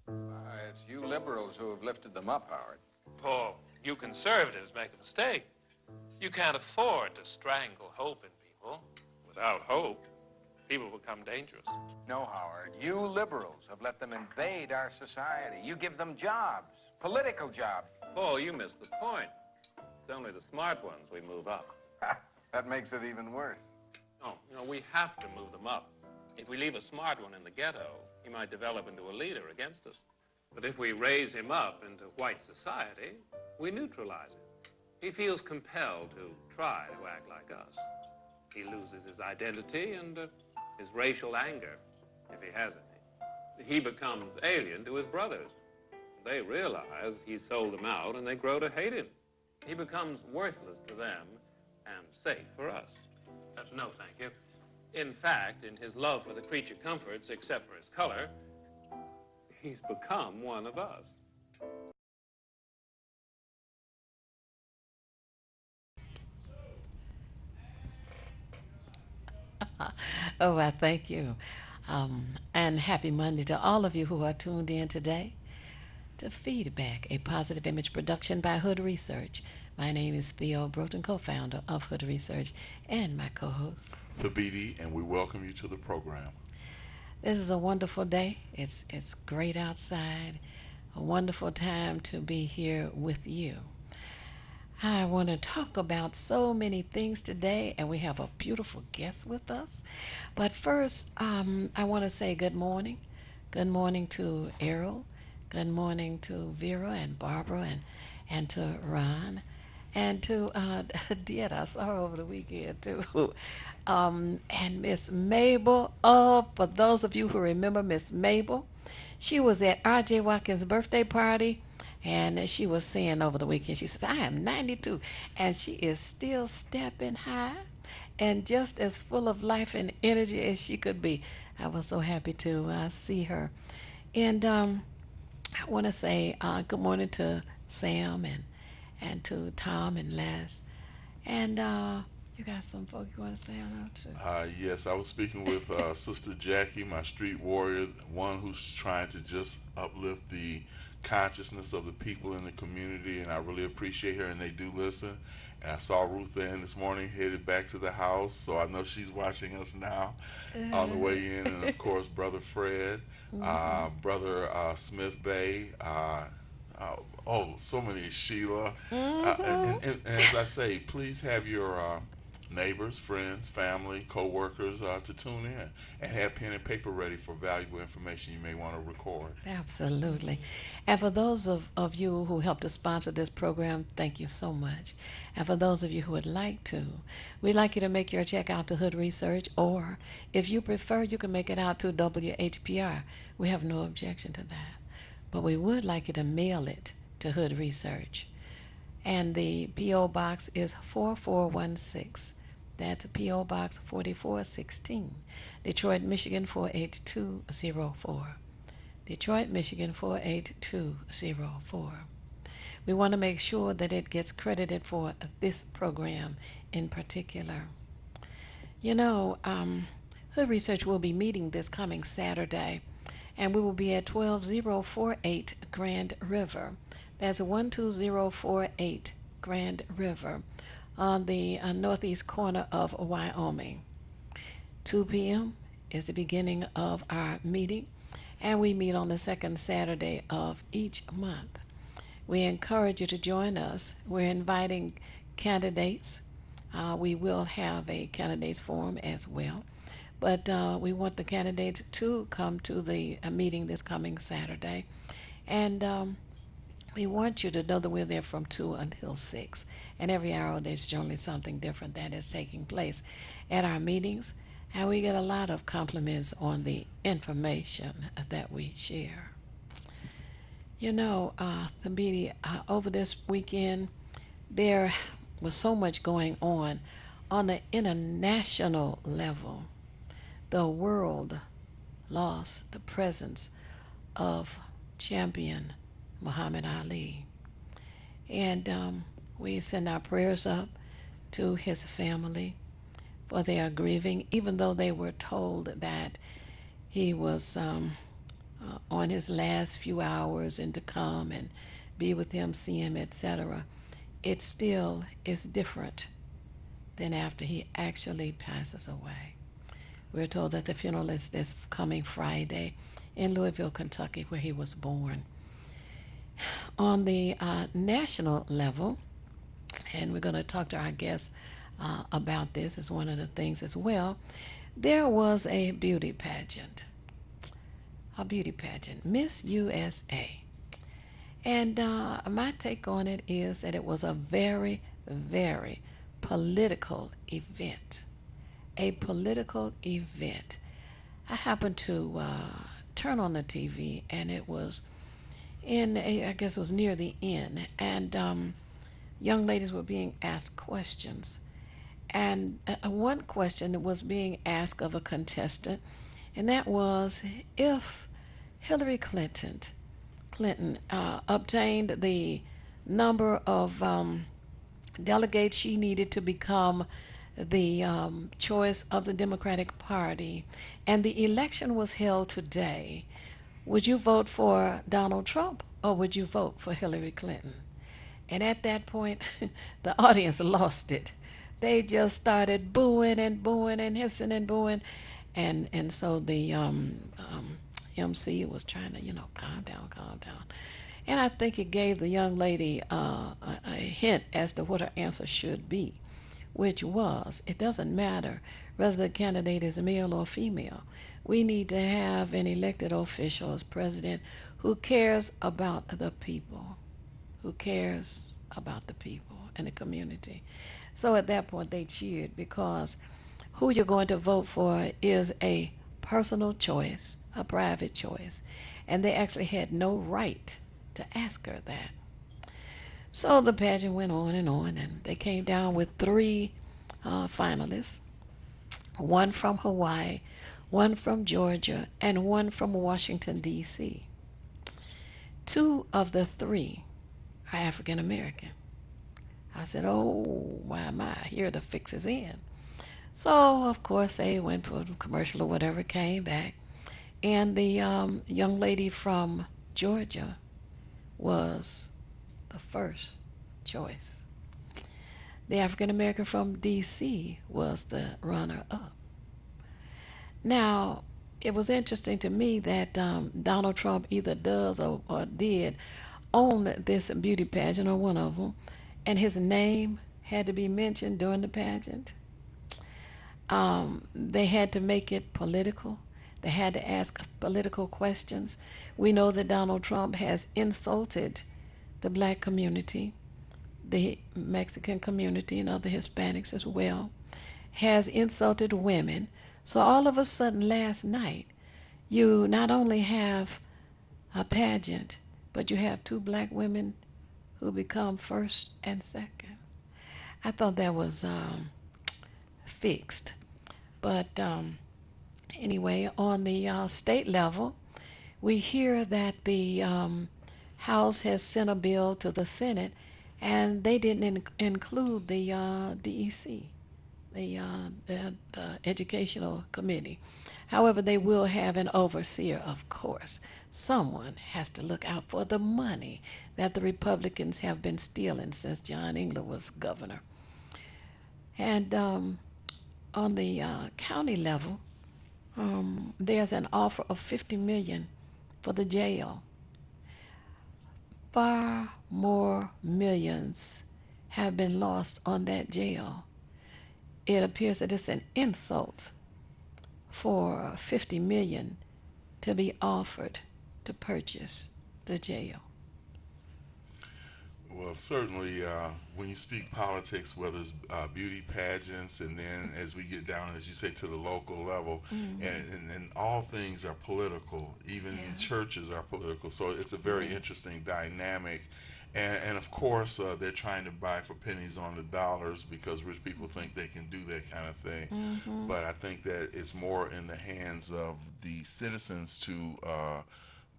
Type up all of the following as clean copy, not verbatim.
It's you liberals who have lifted them up, Howard. Paul, you conservatives make a mistake. You can't afford to strangle hope in people. Without hope, people become dangerous. No, Howard. You liberals have let them invade our society. You give them jobs, political jobs. Paul, you missed the point. It's only the smart ones we move up. That makes it even worse. No, we have to move them up. If we leave a smart one in the ghetto, he might develop into a leader against us. But if we raise him up into white society, we neutralize him. He feels compelled to try to act like us. He loses his identity and his racial anger, if he has any. He becomes alien to his brothers. They realize he sold them out, and they grow to hate him. He becomes worthless to them and safe for us. No, thank you. In fact, in his love for the creature comforts, except for his color, he's become one of us. Oh, I thank you. And happy Monday to all of you who are tuned in today to Feedback, a positive image production by Hood Research. My name is Theo Broughton, co-founder of Hood Research, and my co-host. Thabiti, and we welcome you to the program. This is a wonderful day. It's great outside. A wonderful time to be here with you. I want to talk about so many things today, and we have a beautiful guest with us. But first, I want to say good morning. Good morning to Errol. Good morning to Vera and Barbara and to Ron and to Dieta. I saw her over the weekend too. And Miss Mabel. Oh, for those of you who remember Miss Mabel, she was at R.J. Watkins' birthday party. And she was saying over the weekend, she says, I am 92, and she is still stepping high and just as full of life and energy as she could be. I was so happy to see her. And I want to say good morning to Sam and to Tom and Les. And you got some folk you want to say hello to? Yes, I was speaking with Sister Jackie, my street warrior, one who's trying to just uplift the consciousness of the people in the community, and I really appreciate her, and they do listen. And I saw Ruth Ann this morning headed back to the house, so I know she's watching us now on the way in. And of course, Brother Fred, Brother Smith Bay, so many, Sheila. And as I say, please have your neighbors, friends, family, co-workers to tune in and have pen and paper ready for valuable information you may want to record. Absolutely. And for those of you who helped to sponsor this program, thank you so much. And for those of you who would like to, we'd like you to make your check out to Hood Research, or if you prefer, you can make it out to WHPR. We have no objection to that. But we would like you to mail it to Hood Research. And the P.O. Box is 4416. That's P.O. Box 4416, Detroit, Michigan 48204. Detroit, Michigan 48204. We want to make sure that it gets credited for this program in particular. You know, Hood Research will be meeting this coming Saturday, and we will be at 12048 Grand River. That's 12048 Grand River on the northeast corner of Wyoming. 2 p.m. is the beginning of our meeting, and we meet on the second Saturday of each month. We encourage you to join us. We're inviting candidates. We will have a candidates forum as well, but we want the candidates to come to the meeting this coming Saturday, and we want you to know that we're there from 2 until 6. And every hour there's generally something different that is taking place at our meetings. And we get a lot of compliments on the information that we share. You know, the over this weekend, there was so much going on the international level. The world lost the presence of champion Muhammad Ali. And we send our prayers up to his family, for they are grieving, even though they were told that he was on his last few hours and to come and be with him, see him, etc., it still is different than after he actually passes away. We're told that the funeral is this coming Friday in Louisville, Kentucky, where he was born. On the national level, and we're going to talk to our guests about this as one of the things as well, there was a beauty pageant. Miss USA. And my take on it is that it was a very, very political event. A political event. I happened to turn on the TV, and it was I guess it was near the end, and young ladies were being asked questions. And one question was being asked of a contestant, and that was if Hillary Clinton obtained the number of delegates she needed to become the choice of the Democratic Party, and the election was held today, would you vote for Donald Trump or would you vote for Hillary Clinton? And at that point, the audience lost it. They just started booing and booing and hissing and booing. And so the MC was trying to, calm down, calm down. And I think it gave the young lady a hint as to what her answer should be, which was, it doesn't matter whether the candidate is male or female. We need to have an elected official as president who cares about the people, and the community. So at that point they cheered, because who you're going to vote for is a personal choice, a private choice, and they actually had no right to ask her that. So the pageant went on, and they came down with three finalists, one from Hawaii, one from Georgia, and one from Washington, D.C. Two of the three are African American. I said, oh, my, here the fix is in. So, of course, they went for a commercial or whatever, came back, and the young lady from Georgia was the first choice. The African American from D.C. was the runner-up. Now, it was interesting to me that Donald Trump either does or did own this beauty pageant, or one of them, and his name had to be mentioned during the pageant. They had to make it political. They had to ask political questions. We know that Donald Trump has insulted the black community, the Mexican community, and other Hispanics as well, has insulted women. So all of a sudden last night, you not only have a pageant, but you have two black women who become first and second. I thought that was fixed. But anyway, on the state level, we hear that the House has sent a bill to the Senate, and they didn't include the DEC, the Educational Committee. However, they will have an overseer, of course. Someone has to look out for the money that the Republicans have been stealing since John Engler was governor. And on the county level, there's an offer of $50 million for the jail. Far more millions have been lost on that jail. It appears that it's an insult for $50 million to be offered to purchase the jail. Well, certainly, when you speak politics, whether it's beauty pageants, and then as we get down, as you say, to the local level, and all things are political, even churches are political. So it's a very interesting dynamic. And of course, they're trying to buy for pennies on the dollars because rich people think they can do that kind of thing. But I think that it's more in the hands of the citizens to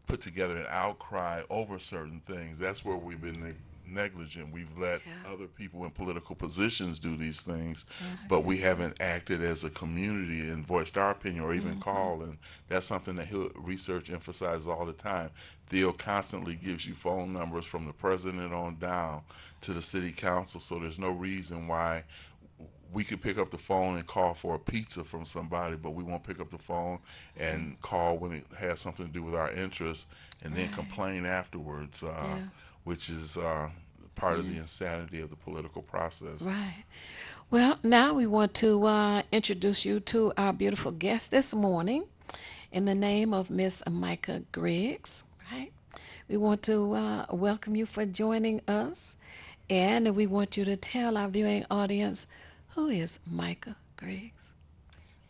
put together an outcry over certain things. That's where we've been negligent. We've let Yeah. other people in political positions do these things, but we haven't acted as a community and voiced our opinion or even called. And that's something that Hill Research emphasizes all the time. Theo constantly gives you phone numbers from the president on down to the city council, so there's no reason why we could pick up the phone and call for a pizza from somebody, but we won't pick up the phone and call when it has something to do with our interests and then complain afterwards, Yeah. which is part of the insanity of the political process. Right. Well, now we want to introduce you to our beautiful guest this morning in the name of Miss Micah Griggs, right? We want to welcome you for joining us, and we want you to tell our viewing audience who is Micah Griggs.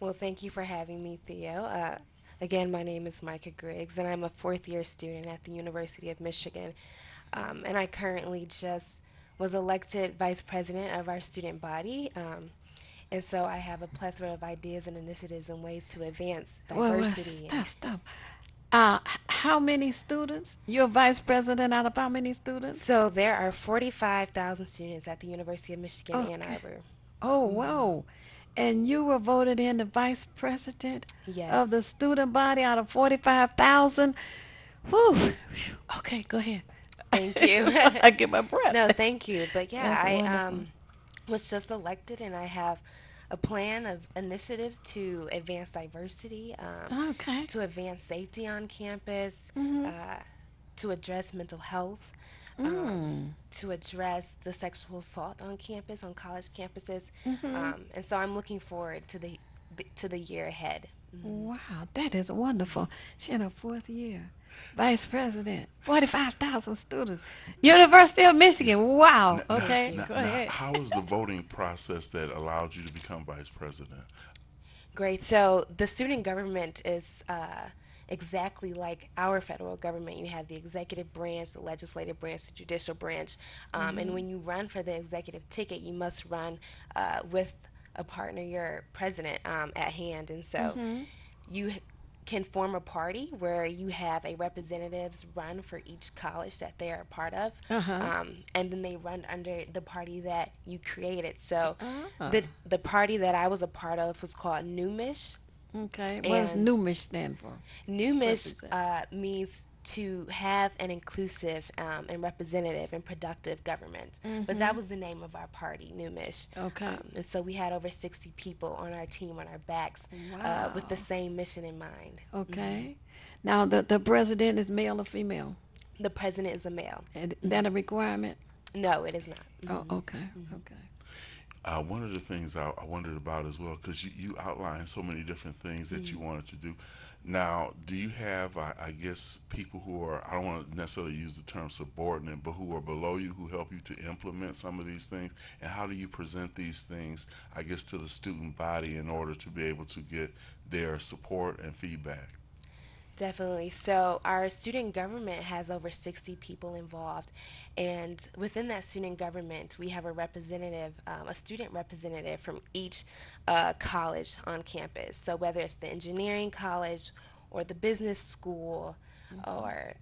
Well, thank you for having me, Theo. Again, my name is Micah Griggs, and I'm a fourth-year student at the University of Michigan. And I currently just was elected vice president of our student body. And so I have a plethora of ideas and initiatives and ways to advance Well, diversity. stop. How many students? You're vice president out of how many students? So there are 45,000 students at the University of Michigan, Ann Okay. Arbor. Oh, whoa. And you were voted in the vice president of the Yes. student body out of 45,000. Whew. Okay, go ahead. Thank you. I get my breath. No, thank you. But yeah, That's I wonderful. was just elected, and I have a plan of initiatives to advance diversity, Okay. to advance safety on campus, to address mental health, to address the sexual assault on campus, on college campuses, and so I'm looking forward to the year ahead. Wow, that is wonderful. She in her fourth year. Vice president, 45,000 students. University of Michigan. Wow. Okay, you. Now, go now, ahead. how was the voting process that allowed you to become vice president? Great. So the student government is exactly like our federal government. You have the executive branch, the legislative branch, the judicial branch. And when you run for the executive ticket, you must run with a partner, your president, at hand. And so can form a party where you have a representatives run for each college that they are a part of, and then they run under the party that you created. So the party that I was a part of was called Numish. Okay, what does And NUMISH stand for? Numish Represent. means to have an inclusive and representative and productive government. But that was the name of our party, Numish. Okay. And so we had over 60 people on our team, on our backs, with the Wow. same mission in mind. Okay. Now, the president is male or female? The president is a male. And that a requirement? No, it is not. Oh, okay, okay. One of the things I wondered about as well, because you outlined so many different things that you wanted to do. Now, do you have, I guess, people who are, I don't want to necessarily use the term subordinate, but who are below you who help you to implement some of these things? And how do you present these things, I guess, to the student body in order to be able to get their support and feedback? Definitely. So our student government has over 60 people involved, and within that student government, we have a representative, a student representative from each college on campus. So whether it's the engineering college or the business school or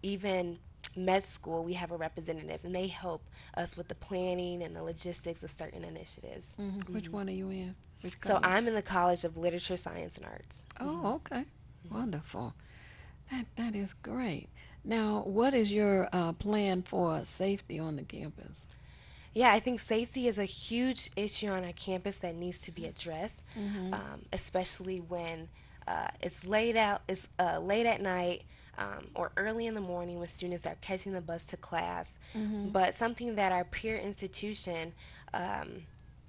even med school, we have a representative, and they help us with the planning and the logistics of certain initiatives. Which one are you in? Which So college? I'm in the College of Literature, Science, and Arts. Oh, okay. Wonderful. That is great. Now, what is your plan for safety on the campus? Yeah, I think safety is a huge issue on our campus that needs to be addressed, especially when it's late at night or early in the morning when students are catching the bus to class. But something that our peer institution,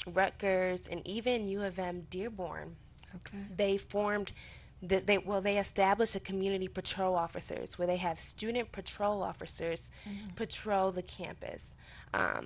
Rutgers, and even U of M Dearborn, Okay. they formed they established a community patrol officers where they have student patrol officers patrol the campus,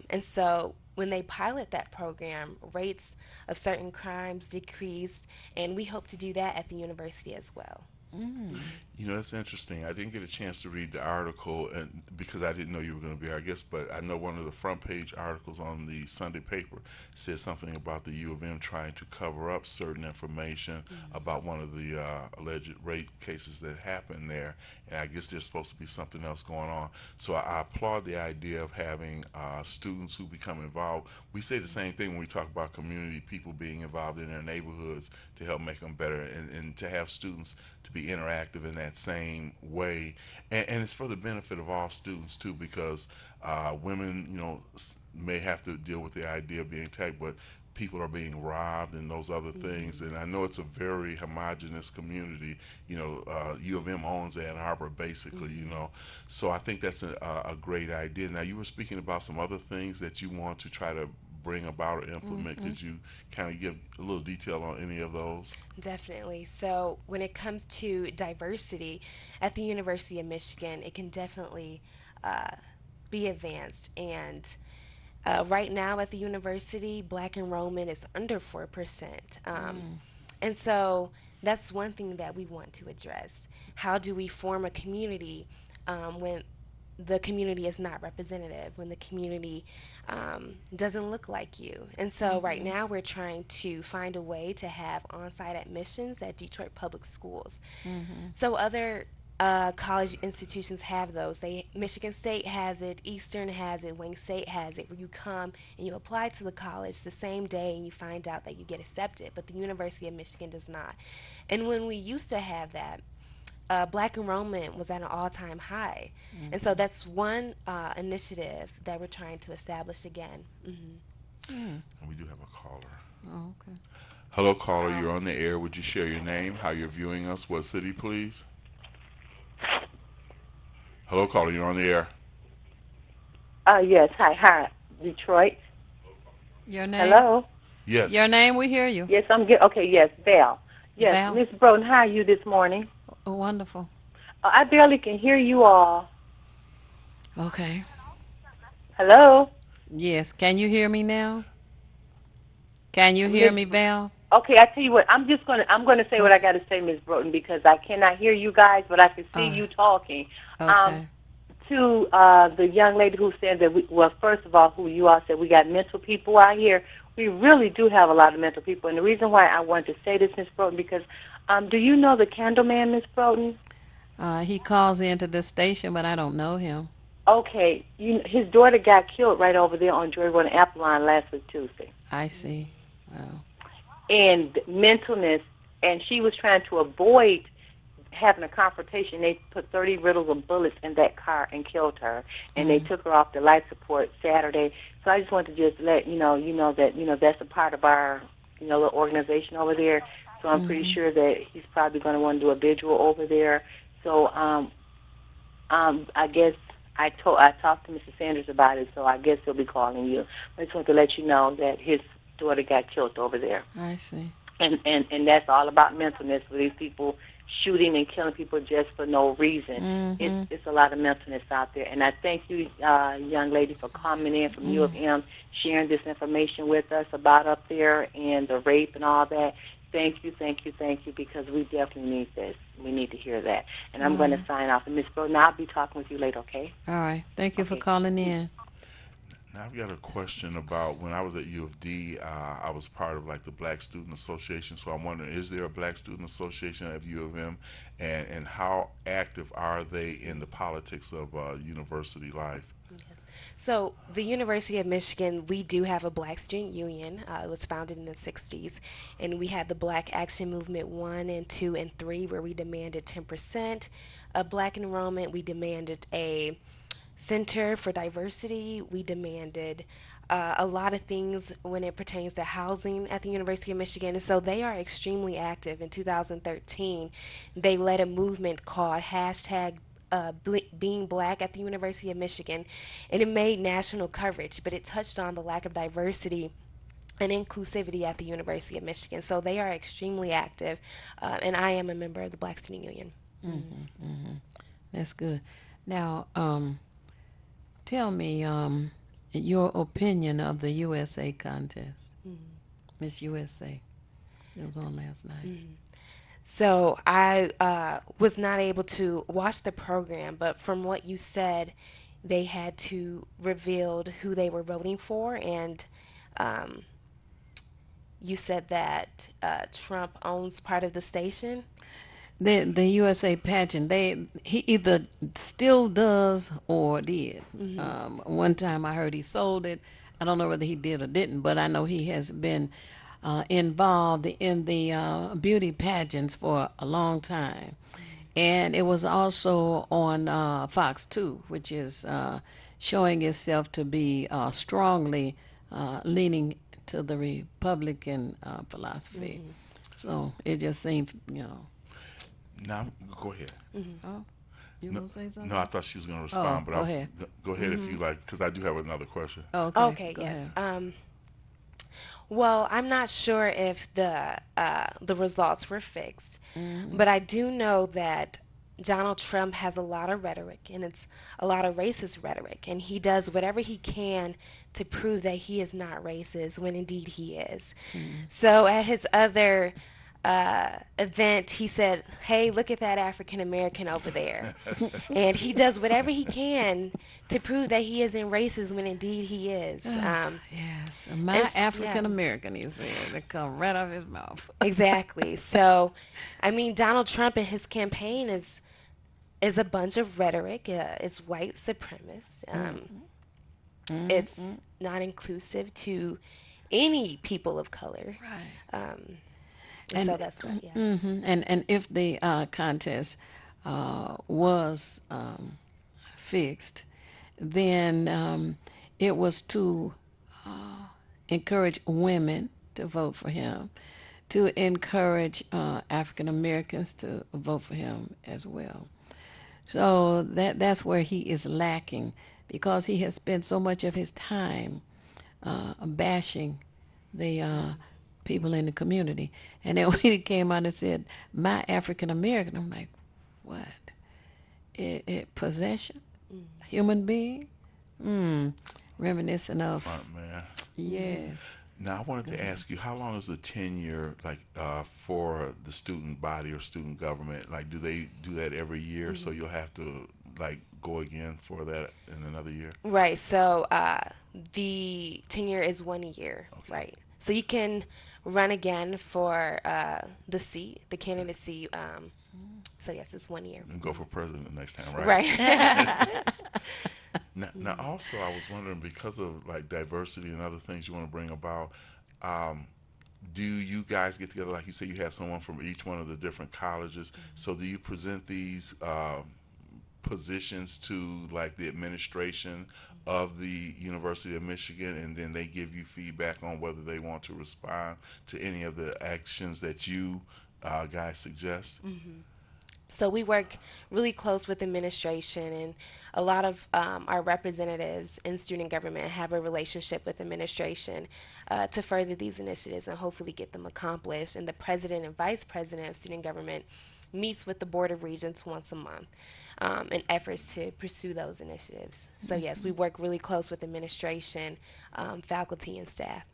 and so when they pilot that program, rates of certain crimes decreased, and we hope to do that at the university as well. You know, that's interesting. I didn't get a chance to read the article, and because I didn't know you were going to be our guest, but I know one of the front page articles on the Sunday paper said something about the U of M trying to cover up certain information about one of the alleged rape cases that happened there, and I guess there's supposed to be something else going on. So I applaud the idea of having students who become involved. We say the same thing when we talk about community people being involved in their neighborhoods to help make them better, and to have students to be interactive in that same way, and it's for the benefit of all students too, because women, you know, may have to deal with the idea of being attacked, but people are being robbed and those other things. And I know it's a very homogenous community. You know, U of M owns Ann Arbor basically. You know, so I think that's a great idea. Now you were speaking about some other things that you want to try to bring about or implement. Could you kind of give a little detail on any of those? Definitely. So, when it comes to diversity at the University of Michigan, it can definitely uh, be advanced. And right now at the university, black enrollment is under 4%. And so, that's one thing that we want to address. How do we form a community when the community is not representative, when the community doesn't look like you? And so right now we're trying to find a way to have on-site admissions at Detroit Public Schools. So other college institutions have those. Michigan State has it, Eastern has it, Wayne State has it, where you come and you apply to the college the same day and you find out that you get accepted, but the University of Michigan does not. And when we used to have that, black enrollment was at an all-time high. And so that's one initiative that we're trying to establish again. And we do have a caller. Oh, okay. Hello, caller. You're on the air. Would you share your name, how you're viewing us, what city, please? Hello, caller. You're on the air. Yes. Hi, Detroit. Your name? Hello. Yes. Your name? We hear you. Yes, I'm good. Okay, yes, Val. Yes, Val? Miss Broden, how are you this morning? Oh, wonderful. I barely can hear you all. Okay. Hello. Yes. Can you hear me now? Can you hear me, Val? Okay, I tell you what. I'm gonna say what I got to say, Miss Broden, because I cannot hear you guys, but I can see you talking. Okay. To the young lady who said that first of all, who you all said we got mental people out here. We really do have a lot of mental people, and the reason why I wanted to say this, Miss Broden, because do you know the Candleman, Miss Broden? He calls into this station, but I don't know him. Okay, his daughter got killed right over there on Joy Road and Appleline last week Tuesday. I see. Wow. And mentalness, and she was trying to avoid having a confrontation. They put 30 riddles of bullets in that car and killed her, and they took her off the life support Saturday. So I just wanted to just let you know that that's a part of our little organization over there. So I'm pretty sure that he's probably going to want to do a visual over there. So I guess I talked to Mr. Sanders about it, so I guess he'll be calling you. I just want to let you know that his daughter got killed over there. I see. And that's all about mentalness with these people shooting and killing people just for no reason. It's a lot of mentalness out there. And I thank you, young lady, for coming in from U of M, sharing this information with us about up there and the rape and all that. Thank you, because we definitely need this. We need to hear that. And I'm going to sign off. And Ms. Broden, I'll be talking with you later, okay? All right. Thank you for calling in. Now I've got a question about when I was at U of D. I was part of like the Black Student Association, so I'm wondering, is there a Black Student Association at U of M, and how active are they in the politics of university life? So, the University of Michigan, we do have a Black Student Union. It was founded in the 60s, and we had the Black Action Movement 1 and 2 and 3, where we demanded 10% of Black enrollment. We demanded a Center for Diversity. We demanded a lot of things when it pertains to housing at the University of Michigan. And so they are extremely active. In 2013, they led a movement called hashtag Being Black at the University of Michigan, and it made national coverage, but it touched on the lack of diversity and inclusivity at the University of Michigan. So they are extremely active, and I am a member of the Black Student Union. That's good. Now, tell me your opinion of the USA contest, Miss USA. It was on last night. So I was not able to watch the program, but from what you said, they had to reveal who they were voting for, and um, you said that Trump owns part of the station. The USA pageant, he either still does or did. One time I heard he sold it. I don't know whether he did or didn't, but I know he has been involved in the beauty pageants for a long time. And it was also on Fox 2, which is showing itself to be strongly leaning to the Republican philosophy. So it just seemed, Now, go ahead. Oh, you No, gonna say something? no, I thought she was going to respond, but go I was ahead. go ahead if you like, because I do have another question. Okay. Okay, Go yes. ahead. Well, I'm not sure if the results were fixed, but I do know that Donald Trump has a lot of rhetoric, and it's a lot of racist rhetoric, and he does whatever he can to prove that he is not racist when indeed he is. So at his other event, he said, "Hey, look at that African American over there," and he does whatever he can to prove that he isn't racist when indeed he is. Yes, my it's- African yeah. American, he said. It come right off his mouth. Exactly. So, I mean, Donald Trump and his campaign is a bunch of rhetoric. It's white supremacist. It's not inclusive to any people of color. Right. And so that's what. Yeah. And if the contest was fixed, then it was to encourage women to vote for him, to encourage African Americans to vote for him as well. So that's where he is lacking, because he has spent so much of his time bashing the people in the community. And then when he came out and said, "My African American," I'm like, what? Possession? Human being? Reminiscent of, Front man. yes. Now, I wanted to ask you, how long is the tenure like for the student body or student government? Like, do they do that every year? So you'll have to like go again for that in another year. Right. So the tenure is 1 year. Okay. Right. So you can run again for the seat, the candidacy. So yes, it's 1 year. And go for president next time, right? Right. Now, also, I was wondering, because of like diversity and other things you want to bring about, do you guys get together, like you say, you have someone from each one of the different colleges? So do you present these positions to like the administration of the University of Michigan, and then they give you feedback on whether they want to respond to any of the actions that you guys suggest? So we work really close with administration, and a lot of our representatives in student government have a relationship with administration to further these initiatives and hopefully get them accomplished. And the president and vice president of student government meets with the Board of Regents once a month in efforts to pursue those initiatives. So yes, we work really close with administration, faculty, and staff.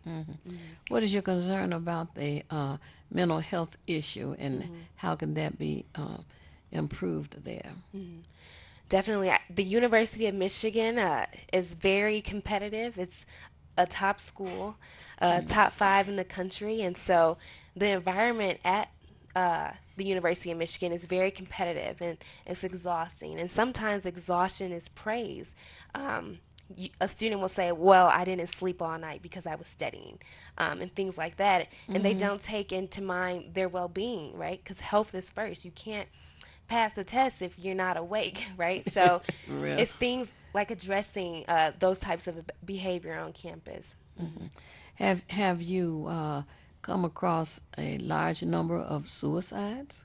What is your concern about the mental health issue, and how can that be improved there? Definitely. The University of Michigan is very competitive. It's a top school, top 5 in the country. And so the environment at the University of Michigan is very competitive, and it's exhausting. And sometimes exhaustion is praised. A student will say, "Well, I didn't sleep all night because I was studying," and things like that. And they don't take into mind their well-being, right? Because health is first. You can't pass the test if you're not awake, right? So Real. it's things like addressing those types of behavior on campus. Have you come across a large number of suicides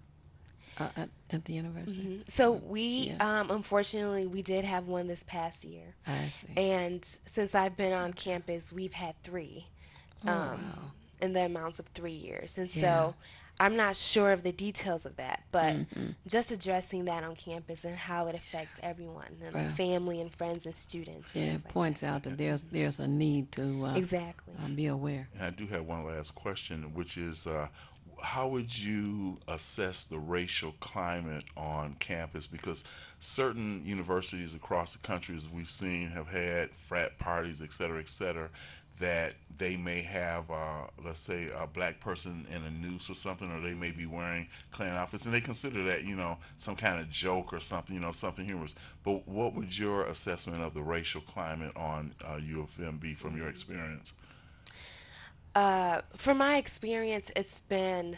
at the university? So we, unfortunately, we did have one this past year. I see. And since I've been on campus, we've had 3 in the amounts of 3 years. And Yeah. so I'm not sure of the details of that, but just addressing that on campus and how it affects everyone, and Wow. family and friends and students. and Yeah, things it like points out that there's a need to that. Exactly. be aware. And I do have one last question, which is how would you assess the racial climate on campus? Because certain universities across the country, as we've seen, have had frat parties, et cetera, that they may have, let's say, a black person in a noose or something, or they may be wearing Klan outfits, and they consider that, some kind of joke or something, something humorous. But what would your assessment of the racial climate on U of M be from your experience? From my experience, it's been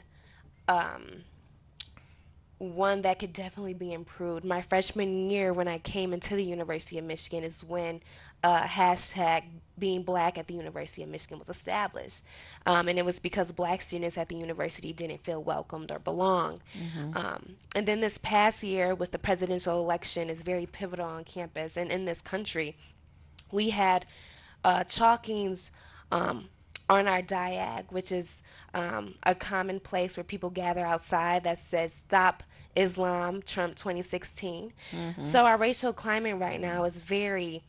one that could definitely be improved. My freshman year, when I came into the University of Michigan, is when hashtag being black at the University of Michigan was established. And it was because black students at the university didn't feel welcomed or belonged. And then this past year with the presidential election is very pivotal on campus and in this country. We had chalkings on our diag, which is a common place where people gather outside, that says "Stop Islam, Trump 2016." So our racial climate right now is very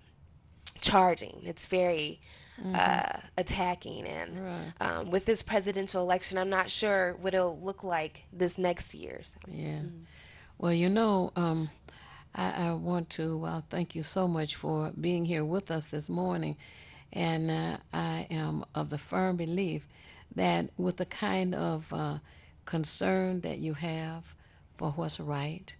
charging. It's very attacking. And with this presidential election, I'm not sure what it'll look like this next year. So. Yeah. Well, I want to thank you so much for being here with us this morning. And I am of the firm belief that with the kind of concern that you have for what's right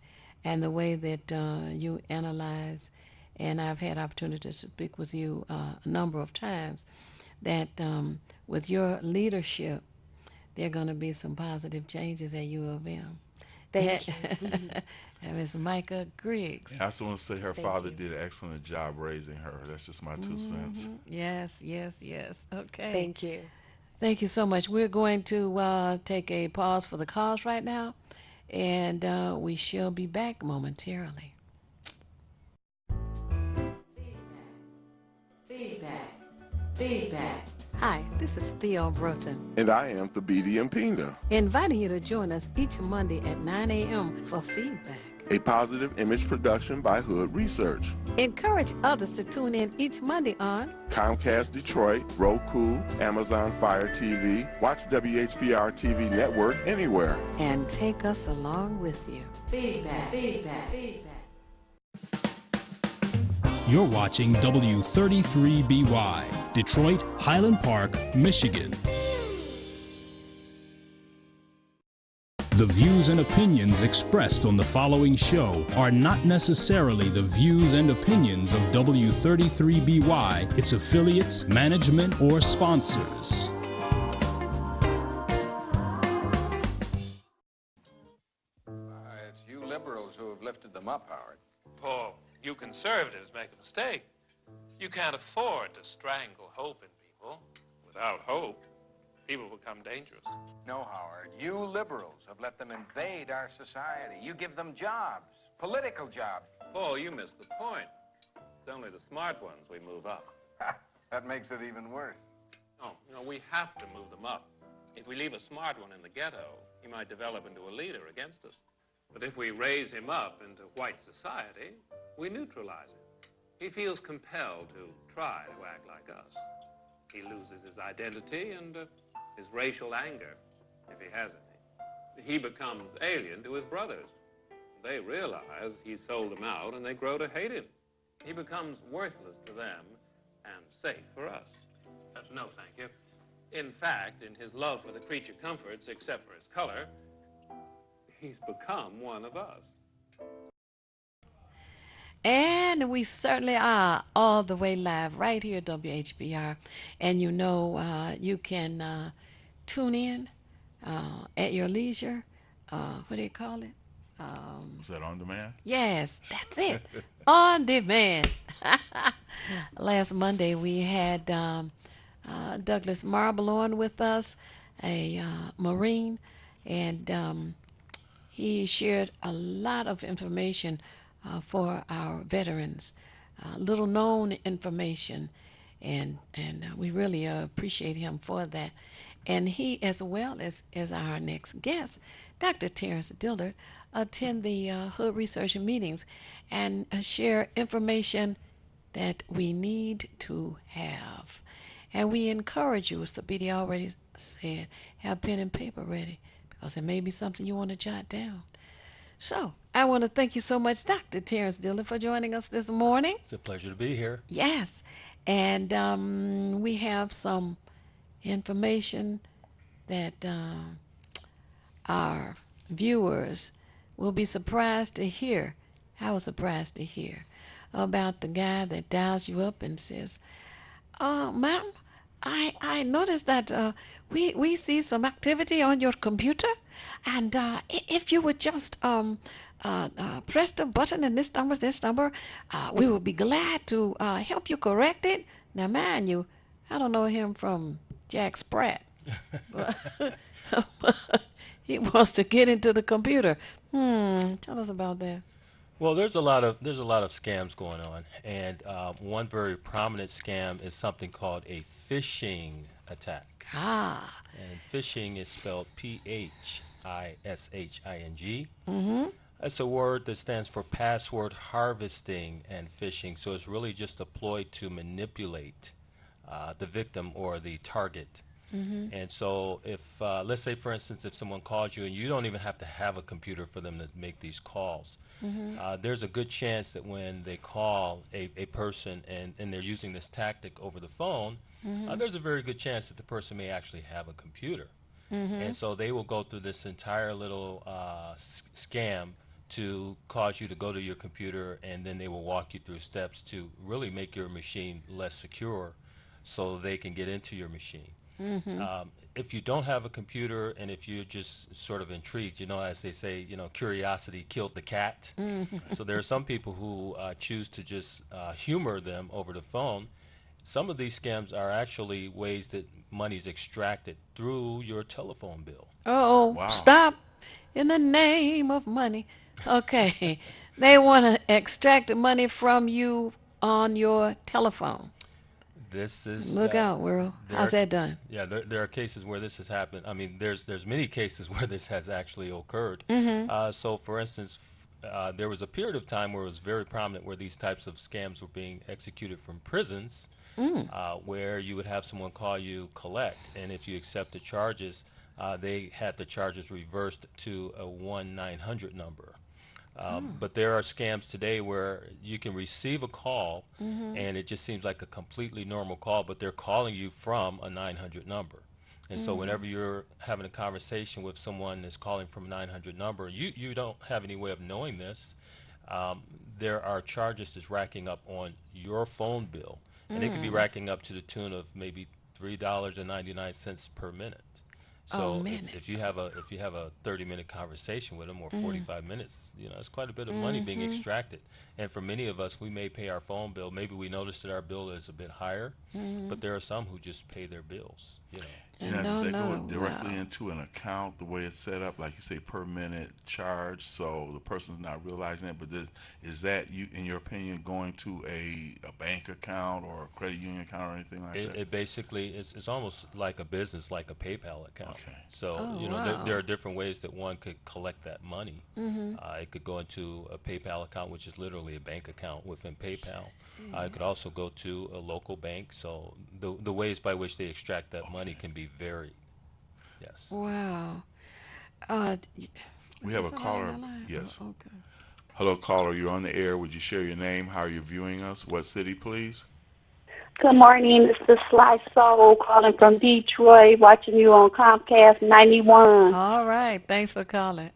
and the way that you analyze, and I've had opportunity to speak with you a number of times, that with your leadership, there are going to be some positive changes at U of M. Thank you. And Ms. Micah Griggs. And I just want to say her Thank father you. did an excellent job raising her. That's just my 2 cents. Yes, yes, yes. Okay. Thank you. Thank you so much. We're going to take a pause for the cause right now, and we shall be back momentarily. Feedback. Hi, this is Theo Broughton, And I am Thabiti Mpinda, inviting you to join us each Monday at 9 a.m. for feedback. a positive image production by Hood Research. Encourage others to tune in each Monday on Comcast Detroit, Roku, Amazon Fire TV, watch WHPR TV Network anywhere. and take us along with you. Feedback. You're watching W33BY, Detroit, Highland Park, Michigan. The views and opinions expressed on the following show are not necessarily the views and opinions of W33BY, its affiliates, management, or sponsors. It's you liberals who have lifted them up, Howard. Paul, you conservatives make a mistake. You can't afford to strangle hope in people. Without hope, people become dangerous. No, Howard, you liberals have let them invade our society. You give them jobs, political jobs. Paul, you missed the point. It's only the smart ones we move up. That makes it even worse. No, we have to move them up. If we leave a smart one in the ghetto, he might develop into a leader against us. But if we raise him up into white society, we neutralize him. He feels compelled to try to act like us. He loses his identity and his racial anger, if he has any. He becomes alien to his brothers. They realize he sold them out, and they grow to hate him. He becomes worthless to them and safe for us. No, thank you. In fact, in his love for the creature comforts, except for his color, he's become one of us. And we certainly are all the way live right here at WHBR. And you can tune in at your leisure. What do you call it? Is that on demand? Yes, that's it. On demand. Last Monday we had Douglas Marble on with us, a Marine, and he shared a lot of information for our veterans, little known information, and we really appreciate him for that. And he, as well as our next guest, Dr. Terrence Dillard, attend the Hood Research meetings and share information that we need to have. And we encourage you, as the BD already said, have pen and paper ready, because it may be something you want to jot down. So, I want to thank you so much, Dr. Terrence Dillon, for joining us this morning. It's a pleasure to be here. Yes. And we have some information that our viewers will be surprised to hear. I was surprised to hear about the guy that dials you up and says, ma'am, I noticed that we see some activity on your computer, and if you would just press the button in this number, we will be glad to help you correct it. Now, mind you, I don't know him from Jack Sprat. He wants to get into the computer. Tell us about that. Well, there's a lot of scams going on, and one very prominent scam is something called a phishing attack. Ah. And phishing is spelled Phishing. That's a word that stands for password harvesting and phishing. So it's really just a ploy to manipulate the victim or the target. And so if, let's say, for instance, if someone calls you and you don't even have to have a computer for them to make these calls, there's a good chance that when they call a person and they're using this tactic over the phone, there's a very good chance that the person may actually have a computer. And so they will go through this entire little scam to cause you to go to your computer, and then they will walk you through steps to really make your machine less secure so they can get into your machine. If you don't have a computer and if you're just sort of intrigued, as they say, curiosity killed the cat. So there are some people who choose to just humor them over the phone. Some of these scams are actually ways that money is extracted through your telephone bill. Oh, wow. Stop. In the name of money. Okay. They want to extract the money from you on your telephone. This is look out, world. How's that done? Yeah, there are cases where this has happened. I mean, there's many cases where this has actually occurred. So, for instance, there was a period of time where it was very prominent where these types of scams were being executed from prisons, where you would have someone call you collect, and if you accept the charges, they had the charges reversed to a 1-900 number. But there are scams today where you can receive a call and it just seems like a completely normal call, but they're calling you from a 900 number. And so whenever you're having a conversation with someone that's calling from a 900 number, you don't have any way of knowing this. There are charges that's racking up on your phone bill, and it could be racking up to the tune of maybe $3.99 per minute. So if you have a 30-minute conversation with them or 45 minutes, it's quite a bit of money being extracted. And for many of us, we may pay our phone bill. Maybe we notice that our bill is a bit higher, but there are some who just pay their bills. Does that go directly into an account the way it's set up, like you say, per minute charge, so the person's not realizing it? But is that, in your opinion, going to a bank account or a credit union account or anything like that? It basically, it's almost like a business, like a PayPal account. Okay. So, there are different ways that one could collect that money. It could go into a PayPal account, which is literally a bank account within PayPal. It could also go to a local bank. So the ways by which they extract that money can be varied. Yes. Wow. We have a caller. Yes. Oh, okay. Hello, caller. You're on the air. Would you share your name? How are you viewing us? What city, please? Good morning. It's the Sly Soul calling from Detroit, watching you on Comcast 91. All right. Thanks for calling.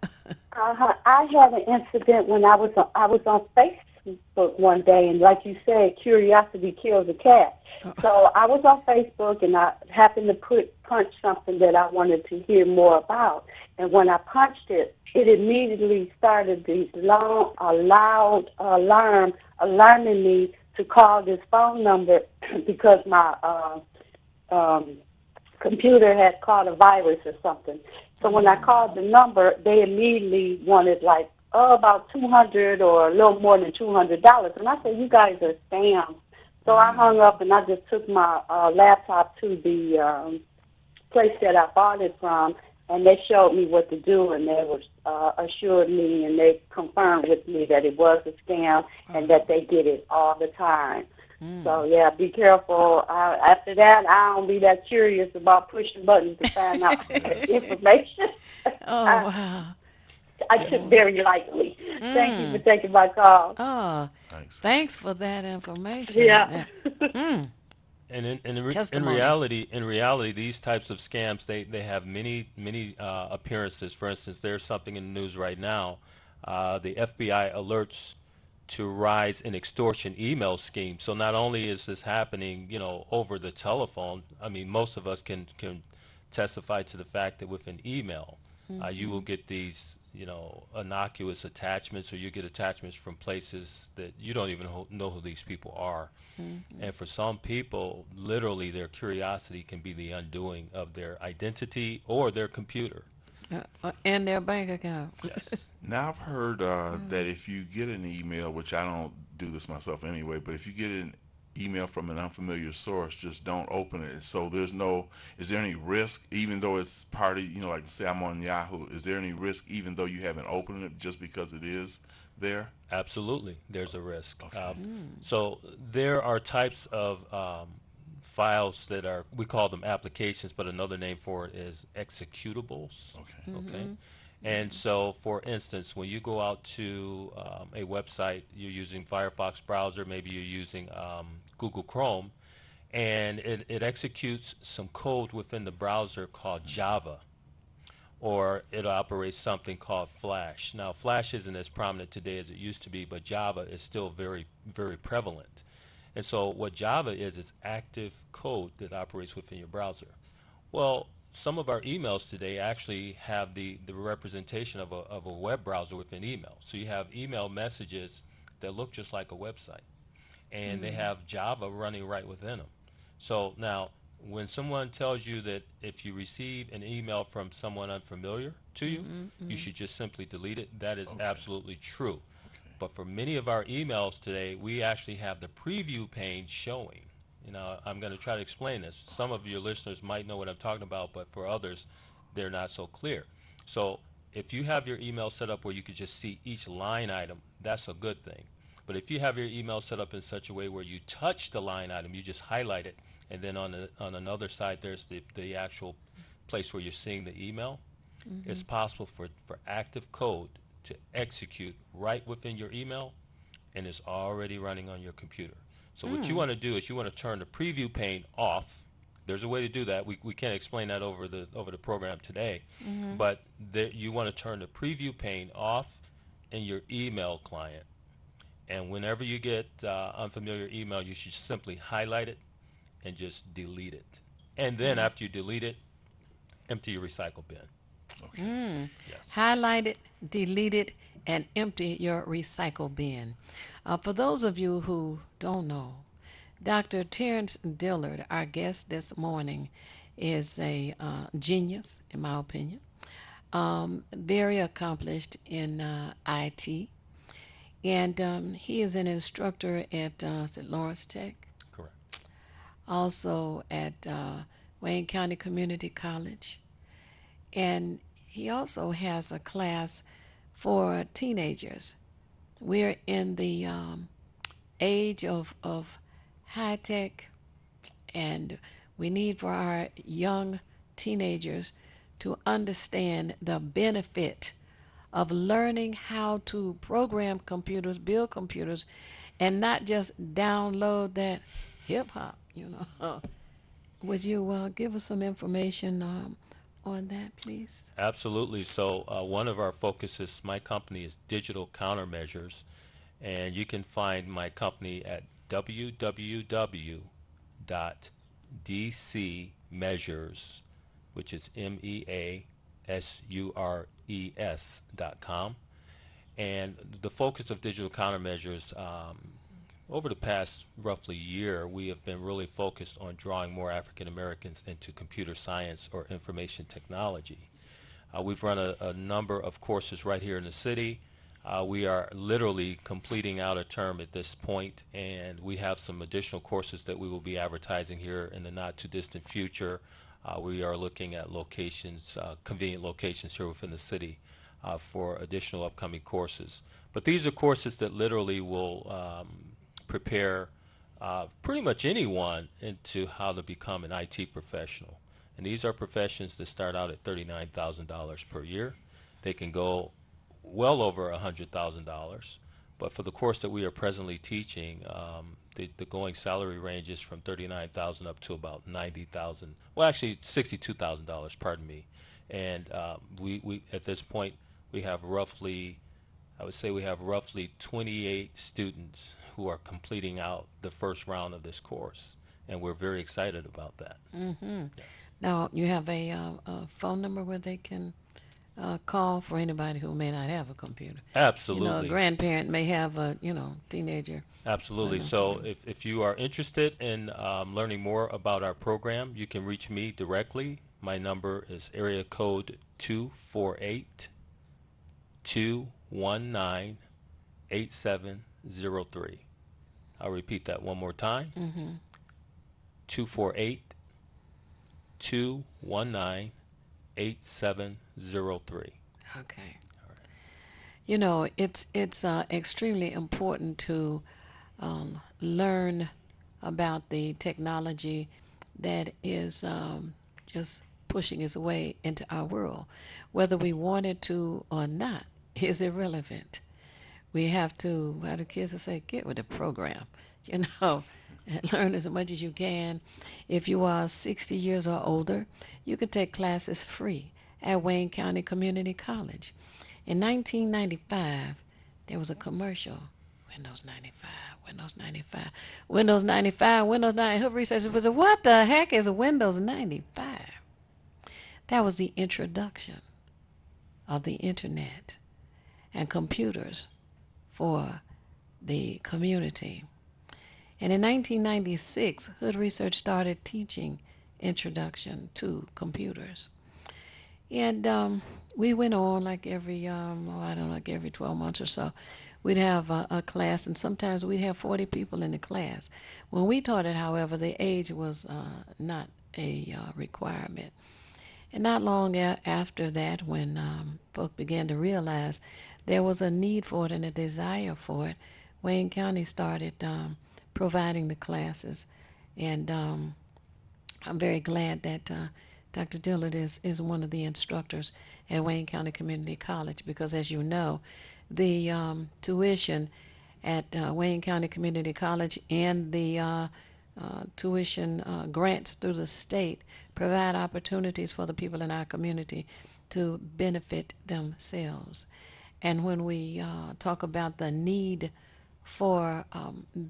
I had an incident when I was on Facebook one day, and like you said, curiosity kills the cat. So I was on Facebook, and I happened to punch something that I wanted to hear more about. And when I punched it, it immediately started this loud alarm alarming me to call this phone number because my computer had caught a virus or something. So when I called the number, they immediately wanted about $200 or a little more than $200. And I said, you guys are scams. So I hung up and I just took my laptop to the place that I bought it from, and they showed me what to do, and they assured me and they confirmed with me that it was a scam and that they did it all the time. So, yeah, be careful. After that, I don't be that curious about pushing buttons to find out information. Oh, wow. I took very lightly. Thank you for taking my call. Oh, Thanks. thanks for that information. Yeah. And Testimony. in reality, these types of scams they have many appearances. For instance, there's something in the news right now. The FBI alerts to rise in extortion email schemes. So not only is this happening, over the telephone. I mean, most of us can testify to the fact that with an email, you will get these, innocuous attachments, or you get attachments from places that you don't even know who these people are. And for some people, literally, their curiosity can be the undoing of their identity or their computer. And their bank account. Yes. Now I've heard that if you get an email, which I don't do this myself anyway, but if you get an email from an unfamiliar source, just don't open it. So is there any risk, even though it's part of, like say I'm on Yahoo, is there any risk even though you haven't opened it just because it is there? Absolutely, there's a risk. So there are types of files that we call them applications, but another name for it is executables. Okay. Okay. And so, for instance, when you go out to a website, you're using Firefox browser, maybe you're using Google Chrome, and it executes some code within the browser called Java, or it operates something called Flash. Now, Flash isn't as prominent today as it used to be, but Java is still very, very prevalent. And so what Java is active code that operates within your browser. Well, some of our emails today actually have the representation of a web browser within email. So you have email messages that look just like a website, and they have Java running right within them. So now, when someone tells you that if you receive an email from someone unfamiliar to you, you should just simply delete it, that is absolutely true. But for many of our emails today, we actually have the preview pane showing. I'm going to try to explain this. Some of your listeners might know what I'm talking about, but for others, they're not so clear. So if you have your email set up where you could just see each line item, that's a good thing. But if you have your email set up in such a way where you touch the line item, you just highlight it, and then on another side, there's the actual place where you're seeing the email, it's possible for active code to execute right within your email, and it's already running on your computer. So what you want to do is you want to turn the preview pane off. There's a way to do that. We can't explain that over the program today, but you want to turn the preview pane off in your email client. And whenever you get unfamiliar email, you should simply highlight it and just delete it. And then after you delete it, empty your recycle bin. Okay. Yes. Highlight it, delete it, and empty your recycle bin. For those of you who don't know, Dr. Terrence Dillard, our guest this morning, is a genius, in my opinion. Very accomplished in IT. And he is an instructor at Lawrence Tech, Correct. also at Wayne County Community College. And he also has a class for teenagers. We're in the age of high tech, and we need for our young teenagers to understand the benefit of learning how to program computers, build computers, and not just download that hip hop, Would you give us some information on that, please? Absolutely. So one of our focuses, my company, is Digital Countermeasures, and you can find my company at www.dcmeasures, which is MEASURES.com. And the focus of Digital Countermeasures, over the past roughly year, we have been really focused on drawing more African Americans into computer science or information technology. We've run a number of courses right here in the city. We are literally completing out a term at this point, and we have some additional courses that we will be advertising here in the not too distant future. We are looking at locations, convenient locations here within the city for additional upcoming courses. But these are courses that literally will prepare pretty much anyone into how to become an IT professional. And these are professions that start out at $39,000 per year. They can go well over $100,000. But for the course that we are presently teaching, the going salary ranges from $39,000 up to about $90,000. Well, actually $62,000. Pardon me. And we at this point we have roughly, I would say we have roughly 28 students who are completing out the first round of this course, and we're very excited about that. Mm-hmm. Yes. Now, you have a phone number where they can call for anybody who may not have a computer. Absolutely. You know, a grandparent may have a, teenager. Absolutely. So if you are interested in learning more about our program, you can reach me directly. My number is area code 248-219-8703. I'll repeat that one more time. 248-219-8703. Okay. You know, it's extremely important to learn about the technology that is just pushing its way into our world. Whether we want it to or not is irrelevant. We have to, how the kids will say, get with the program, and learn as much as you can. If you are 60 years or older, you can take classes free at Wayne County Community College. In 1995, there was a commercial, Windows 95, Windows 95, Windows 95, Windows 9. Hood researchers was, what the heck is Windows 95? That was the introduction of the internet and computers for the community. And in 1996, Hood Research started teaching introduction to computers. And we went on like every, like every 12 months or so. We'd have a class, and sometimes we'd have 40 people in the class. When we taught it, however, the age was not a requirement. And not long after that, when folks began to realize there was a need for it and a desire for it, Wayne County started providing the classes. And I'm very glad that Dr. Dillard is one of the instructors at Wayne County Community College, because as you know, the tuition at Wayne County Community College and the tuition grants through the state provide opportunities for the people in our community to benefit themselves. And when we talk about the need for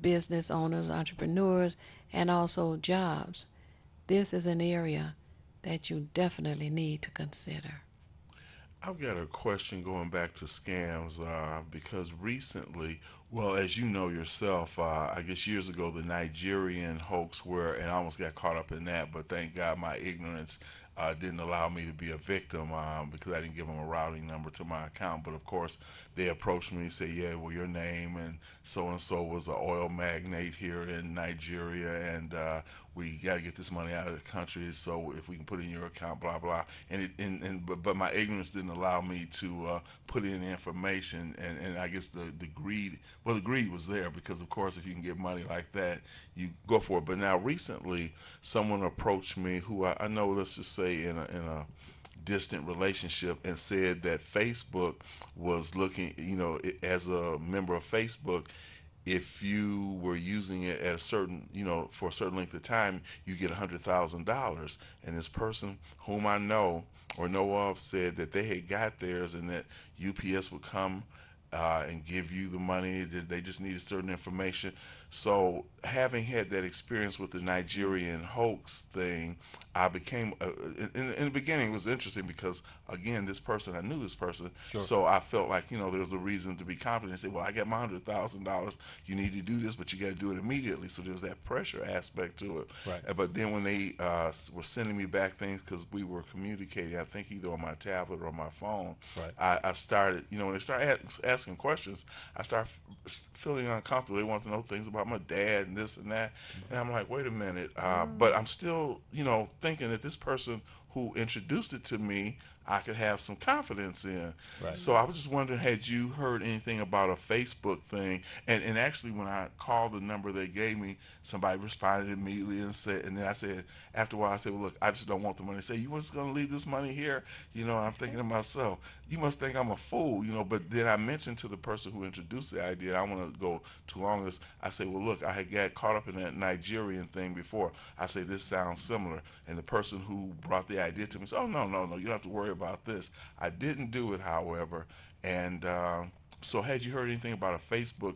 business owners, entrepreneurs, and also jobs, this is an area that you definitely need to consider. I've got a question going back to scams because recently, well, as you know yourself, I guess years ago, the Nigerian hoax and I almost got caught up in that, but thank God my ignorance didn't allow me to be a victim because I didn't give them a routing number to my account. But of course, they approached me and said, yeah, well, your name and so was an oil magnate here in Nigeria, and we got to get this money out of the country, so if we can put it in your account, blah, blah. But my ignorance didn't allow me to put in the information, and I guess the greed was there, because of course if you can get money like that, you go for it. But now recently, someone approached me who I know, let's just say in a distant relationship, and said that Facebook was looking, as a member of Facebook, if you were using it at a certain, for a certain length of time, you get $100,000. And this person whom I know or know of said that they had got theirs, and that UPS would come and give you the money. They just needed certain information. So having had that experience with the Nigerian hoax thing, I became, in the beginning it was interesting because, again, I knew this person, Sure. So I felt like, there was a reason to be confident and say, well, I got my $100,000, you need to do this, but you got to do it immediately. So there was that pressure aspect to it. Right. But then when they were sending me back things, because we were communicating, I think either on my tablet or on my phone, Right. I started, when they started asking questions, I started feeling uncomfortable. They wanted to know things about my dad and this and that. And I'm like, wait a minute. But I'm still, thinking that this person who introduced it to me, I could have some confidence in. Right. So I was just wondering, had you heard anything about a Facebook thing? And actually, when I called the number they gave me, somebody responded immediately and said, and then I said, after a while, I said, well, look, I just don't want the money. They say, you just going to leave this money here? You know, I'm thinking to myself, you must think I'm a fool, you know. But then I mentioned to the person who introduced the idea, I don't want to go too long on this. I say, well, look, I had got caught up in that Nigerian thing before. I say, this sounds similar. And the person who brought the idea to me said, oh, no, you don't have to worry about this. I didn't do it, however. And so had you heard anything about a Facebook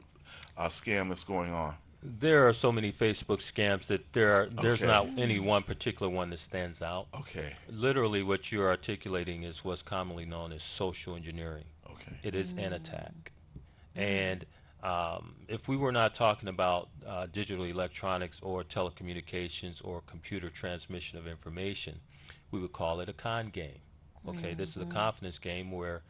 scam that's going on? There are so many Facebook scams that there's Okay. not any one particular one that stands out. Okay. Literally, what you're articulating is what's commonly known as social engineering. Okay. It is an attack. And if we were not talking about digital electronics or telecommunications or computer transmission of information, we would call it a con game. Okay, this is a confidence game where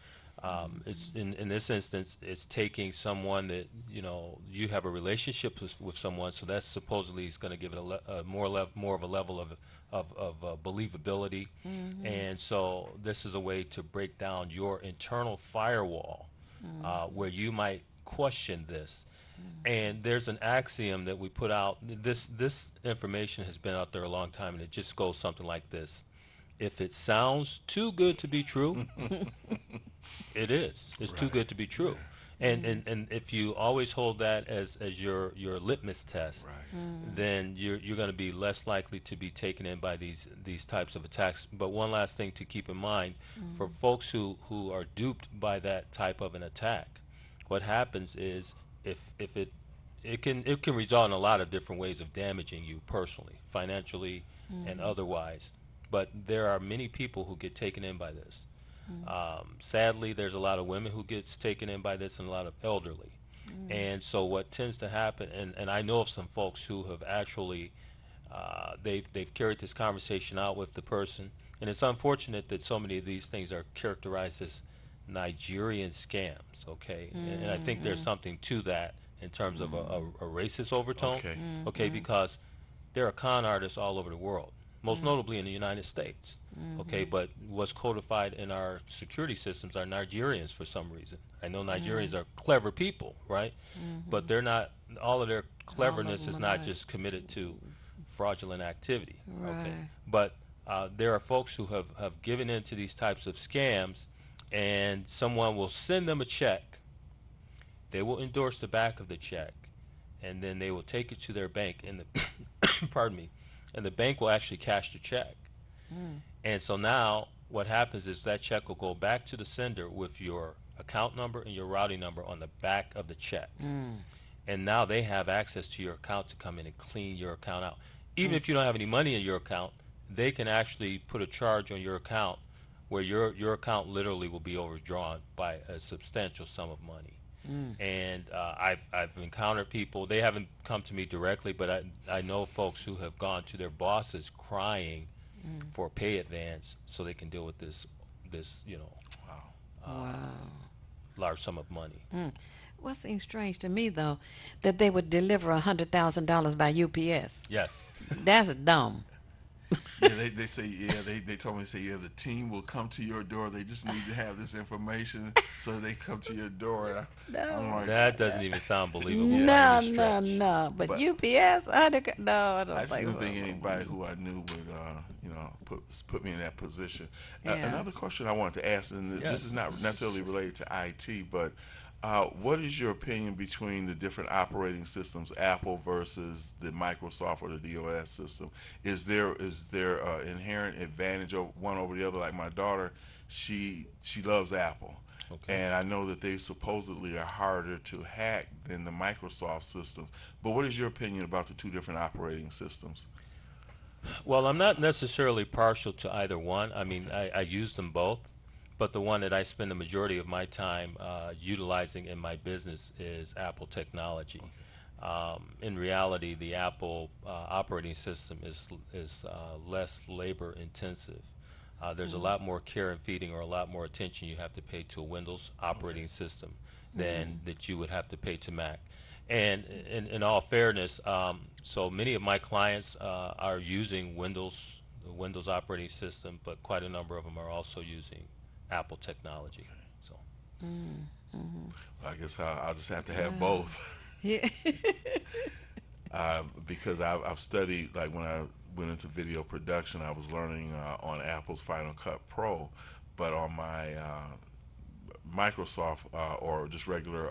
it's in this instance, it's taking someone that you have a relationship with someone, so that's supposedly is going to give it more of a level of believability, and so this is a way to break down your internal firewall where you might question this. And there's an axiom that we put out. This information has been out there a long time, and it just goes something like this: if it sounds too good to be true, it is. It's too good to be true. And if you always hold that as your litmus test, then you're going to be less likely to be taken in by these types of attacks. But one last thing to keep in mind, for folks who are duped by that type of an attack, what happens is if it can result in a lot of different ways of damaging you personally, financially, and otherwise. But there are many people who get taken in by this. Sadly, there's a lot of women who gets taken in by this, and a lot of elderly. And so what tends to happen, and I know of some folks who have actually they've carried this conversation out with the person, and it's unfortunate that so many of these things are characterized as Nigerian scams. Okay, and I think there's something to that in terms of a racist overtone. Okay, because there are con artists all over the world, most notably in the United States. Okay, but what's codified in our security systems are Nigerians for some reason. I know Nigerians are clever people, right? But they're not, all of their cleverness is not just committed to fraudulent activity. Okay, but there are folks who have given in to these types of scams, and someone will send them a check. They will endorse the back of the check, and then they will take it to their bank, and the pardon me, and the bank will actually cash the check. And so now what happens is that check will go back to the sender with your account number and your routing number on the back of the check. And now they have access to your account to come in and clean your account out. Even if you don't have any money in your account, they can actually put a charge on your account where your account literally will be overdrawn by a substantial sum of money. And I've encountered people, they haven't come to me directly, but I know folks who have gone to their bosses crying for a pay advance so they can deal with this large sum of money. What seems strange to me, though, that they would deliver $100,000 by UPS. Yes. That's dumb. Yeah, they say, they told me, they say, the team will come to your door. They just need to have this information so they come to your door. I'm like, that doesn't even sound believable. No. But UPS, no, I don't I just think didn't so. think anybody who I knew would, put me in that position. Another question I wanted to ask, and this is not necessarily related to IT, but what is your opinion between the different operating systems, Apple versus the Microsoft or the DOS system? Is there inherent advantage of one over the other? Like my daughter, she loves Apple. Okay. And I know that they supposedly are harder to hack than the Microsoft systems. But what is your opinion about the two different operating systems? Well, I'm not necessarily partial to either one. I mean, I use them both. But the one that I spend the majority of my time utilizing in my business is Apple technology. In reality, the Apple operating system is less labor intensive. There's a lot more care and feeding, or a lot more attention you have to pay to a Windows operating system than that you would have to pay to Mac. And in all fairness, so many of my clients are using Windows the Windows operating system, but quite a number of them are also using Apple technology. So I guess I'll just have to have both. Yeah. Because I've studied, like when I went into video production, I was learning on Apple's Final Cut Pro, but on my Microsoft or just regular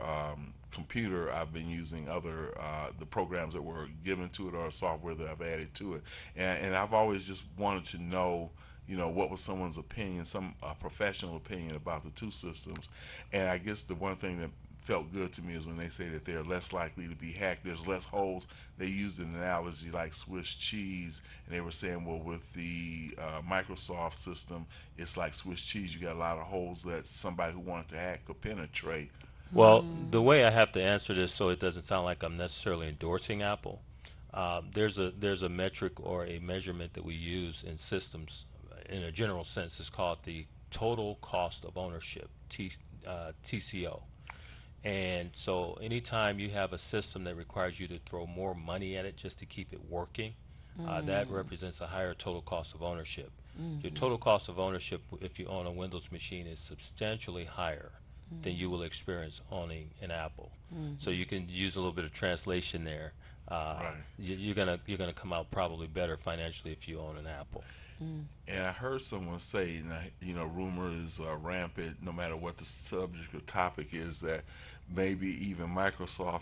computer, I've been using other the programs that were given to it or software that I've added to it, and I've always just wanted to know, you know, what was someone's opinion, some professional opinion about the two systems. And I guess the one thing that felt good to me is when they say that they're less likely to be hacked, there's less holes. They used an analogy like Swiss cheese, and they were saying, well, with the Microsoft system, it's like Swiss cheese. You got a lot of holes that somebody who wanted to hack could penetrate. well, the way I have to answer this so it doesn't sound like I'm necessarily endorsing Apple, there's a metric or a measurement that we use in systems in a general sense. It's called the total cost of ownership, TCO. And so anytime you have a system that requires you to throw more money at it just to keep it working, that represents a higher total cost of ownership. Your total cost of ownership, if you own a Windows machine, is substantially higher than you will experience owning an Apple. So you can use a little bit of translation there. Right. You're gonna come out probably better financially if you own an Apple. And I heard someone say, you know, rumor is rampant no matter what the subject or topic is, that maybe even Microsoft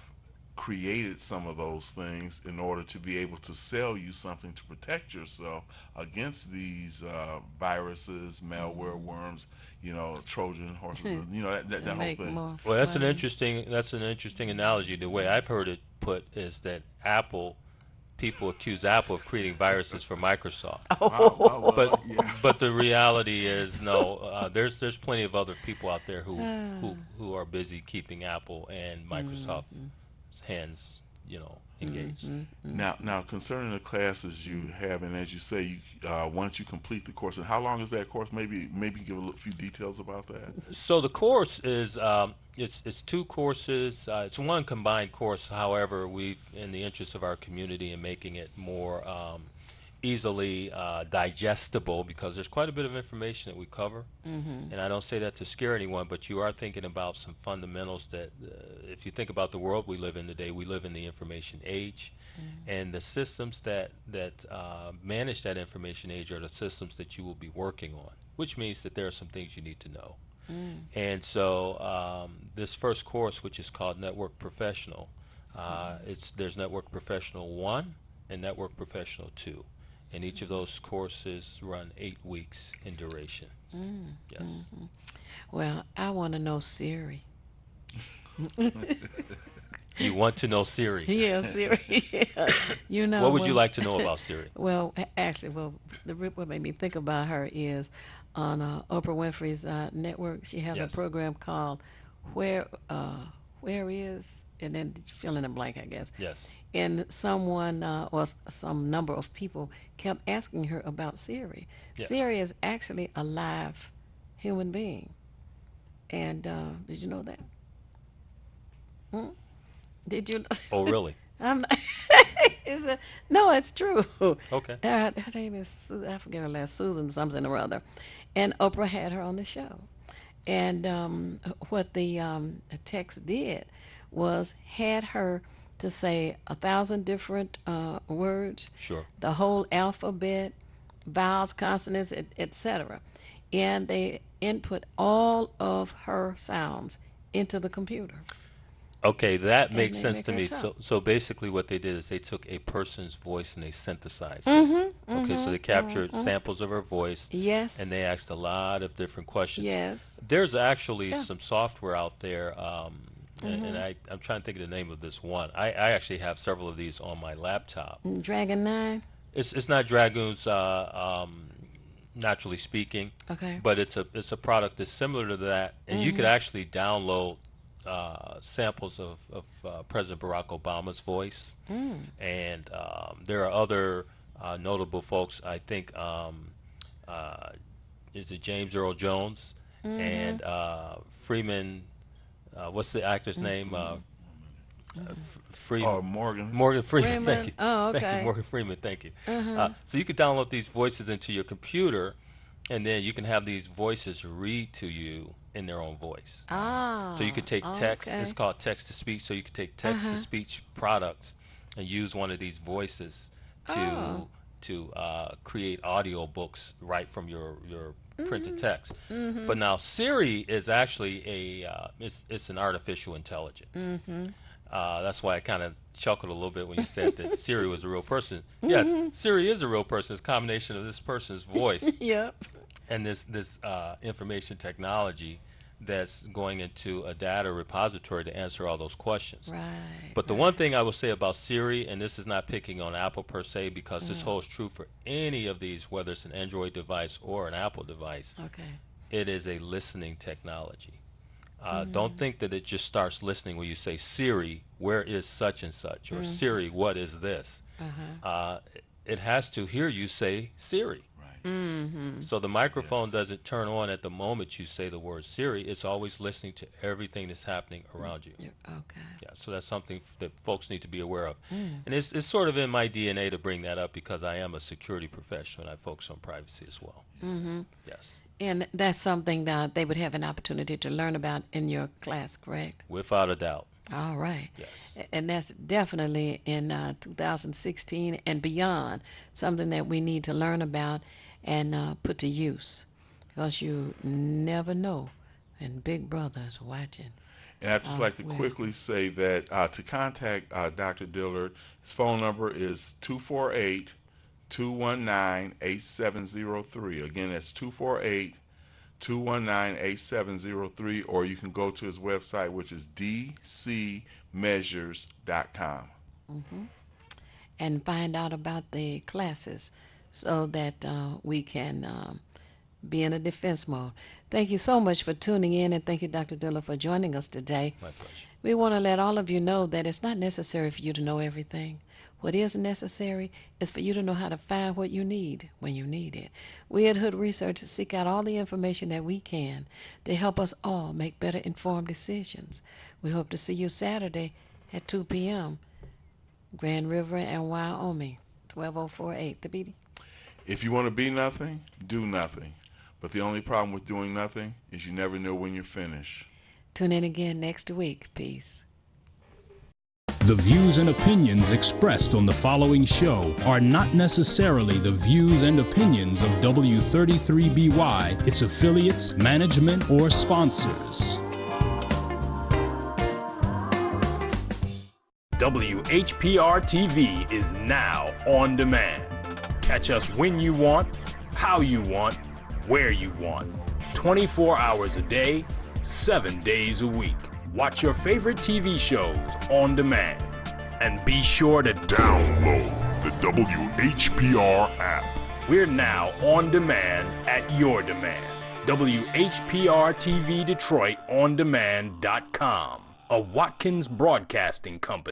created some of those things in order to be able to sell you something to protect yourself against these viruses, malware, worms, you know, Trojan horses, you know, that whole thing. Well, that's an interesting analogy. The way I've heard it put is that people accuse Apple of creating viruses for Microsoft. But the reality is, no. There's plenty of other people out there who are busy keeping Apple and Microsoft's hands, you know, engaged. Now concerning the classes you have, and as you say, once you complete the course, and how long is that course? Maybe give a few details about that. So the course is it's two courses. It's one combined course. However, we've, in the interest of our community and making it more easily digestible, because there's quite a bit of information that we cover, and I don't say that to scare anyone, but you are thinking about some fundamentals that if you think about the world we live in today, we live in the information age, and the systems that manage that information age are the systems that you will be working on, which means that there are some things you need to know. And so this first course, which is called Network Professional, there's Network Professional 1 and Network Professional 2. And each of those courses run 8 weeks in duration. Yes. Well, I want to know Siri. You want to know Siri? Yeah, Siri. Yeah. You know. What would you like to know about Siri? Well, actually, what made me think about her is on Oprah Winfrey's network. She has a program called Where Is, and then fill in a blank, I guess. Yes. And someone or some number of people kept asking her about Siri. Yes. Siri is actually a live human being. And did you know that? Did you? Oh, really? I'm not, no, it's true. Okay. Her name is, I forget her last, Susan something or other. And Oprah had her on the show. And what the text did was had her to say 1,000 different words, Sure. the whole alphabet, vowels, consonants, etc. And they input all of her sounds into the computer. Okay, that makes they sense make to her me. talk. So basically what they did is they took a person's voice and they synthesized it. Okay, so they captured samples of her voice. Yes. And they asked a lot of different questions. Yes. There's actually some software out there, and I'm trying to think of the name of this one. I actually have several of these on my laptop. Dragon 9. It's not Dragoon's, naturally speaking. Okay. But it's a product that's similar to that, and you could actually download samples of President Barack Obama's voice, and there are other notable folks. I think is it James Earl Jones and Freeman? What's the actor's name? Freeman. Morgan. Morgan Freeman. Freeman. Thank you. Oh, okay. Thank you, Morgan Freeman. Thank you. Uh-huh. So you can download these voices into your computer, and then you can have these voices read to you in their own voice. Ah. So you could take text. Okay. It's called text to speech. So you could take text to speech products and use one of these voices to create audio books right from your printed text. But now Siri is actually it's an artificial intelligence. That's why I kind of chuckled a little bit when you said that Siri was a real person. Yes, Siri is a real person. It's a combination of this person's voice Yep. and this information technology that's going into a data repository to answer all those questions. Right. But the one thing I will say about Siri, and this is not picking on Apple per se, because this holds true for any of these, whether it's an Android device or an Apple device, Okay. it is a listening technology. Don't think that it just starts listening when you say, Siri, where is such and such? Or Siri, what is this? It has to hear you say Siri. So the microphone doesn't turn on at the moment you say the word Siri. It's always listening to everything that's happening around you. Okay. Yeah, so that's something that folks need to be aware of. And it's sort of in my DNA to bring that up because I am a security professional and I focus on privacy as well. Yes. And that's something that they would have an opportunity to learn about in your class, correct? Without a doubt. All right. Yes. And that's definitely in 2016 and beyond, something that we need to learn about and put to use, because you never know, and Big Brother is watching. And I'd just like to quickly say that to contact Dr. Dillard, his phone number is 248-219-8703. Again, that's 248-219-8703, or you can go to his website, which is dcmeasures.com. And find out about the classes so that we can be in a defense mode. Thank you so much for tuning in, and thank you, Dr. Dillard, for joining us today. My pleasure. We want to let all of you know that it's not necessary for you to know everything. What is necessary is for you to know how to find what you need when you need it. We at Hood Research seek out all the information that we can to help us all make better informed decisions. We hope to see you Saturday at 2 p.m. Grand River and Wyoming, 12048. The BD. If you want to be nothing, do nothing. But the only problem with doing nothing is you never know when you're finished. Tune in again next week. Peace. The views and opinions expressed on the following show are not necessarily the views and opinions of W33BY, its affiliates, management, or sponsors. WHPR TV is now on demand. Catch us when you want, how you want, where you want. 24 hours a day, 7 days a week. Watch your favorite TV shows on demand. And be sure to download the WHPR app. We're now on demand at your demand. WHPR TV Detroit on demand.com. A Watkins Broadcasting Company.